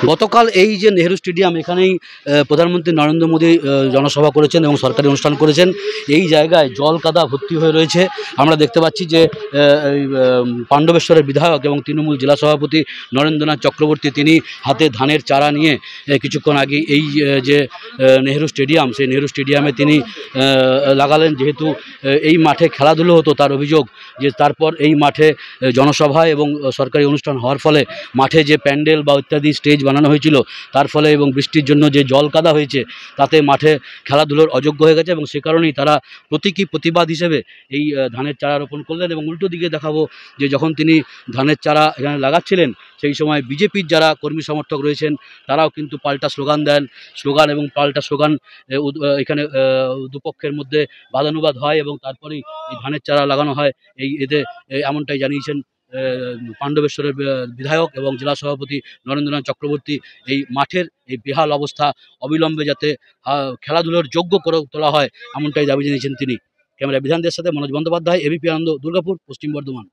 গতকাল এই যে নেহেরু স্টেডিয়াম, এখানেই প্রধানমন্ত্রী নরেন্দ্র মোদী জনসভা করেছেন এবং সরকারি অনুষ্ঠান করেছেন। এই জায়গায় জল কাদা ভর্তি হয়ে রয়েছে। আমরা দেখতে পাচ্ছি যে এই পাণ্ডবেশ্বরের বিধায়ক এবং তৃণমূল জেলা সভাপতি নরেন্দ্রনাথ চক্রবর্তী তিনি হাতে ধানের চারা নিয়ে কিছুক্ষণ আগে এই যে নেহেরু স্টেডিয়াম, সেই নেহেরু স্টেডিয়ামে তিনি লাগালেন। যেহেতু এই মাঠে খেলাধুলো হতো, তার অভিযোগ যে তারপর এই মাঠে জনসভায় এবং সরকারি অনুষ্ঠান হওয়ার ফলে মাঠে যে প্যান্ডেল বা ইত্যাদি স্টেজ বানানো হয়েছিল, তার ফলে এবং বৃষ্টির জন্য যে জল কাদা হয়েছে, তাতে মাঠে খেলাধুলোর অযোগ্য হয়ে গেছে এবং সে কারণেই তারা প্রতীকী প্রতিবাদ হিসেবে এই ধানের চারা রোপণ করলেন। এবং উল্টো দিকে দেখাবো যে যখন তিনি ধানের চারা এখানে লাগাচ্ছিলেন, সেই সময় বিজেপির যারা কর্মী সমর্থক রয়েছেন তারাও কিন্তু পাল্টা স্লোগান দেন। স্লোগান এবং পাল্টা স্লোগান এখানে দুপক্ষের মধ্যে বাদানুবাদ হয় এবং তারপরেই এই ধানের চারা লাগানো হয়। এতে এমনটাই জানিয়েছেন পাণ্ডবেশ্বরের বিধায়ক এবং জেলা সভাপতি নরেন্দ্রনাথ চক্রবর্তী। এই মাঠের এই বেহাল অবস্থা অবিলম্বে যাতে খেলাধুলোর যোগ্য করে তোলা হয়, এমনটাই দাবি জানিয়েছেন তিনি। ক্যামেরা বিধানদের সাথে মনোজ বন্দ্যোপাধ্যায়, এবিপি আনন্দ, দুর্গাপুর, পশ্চিম বর্ধমান।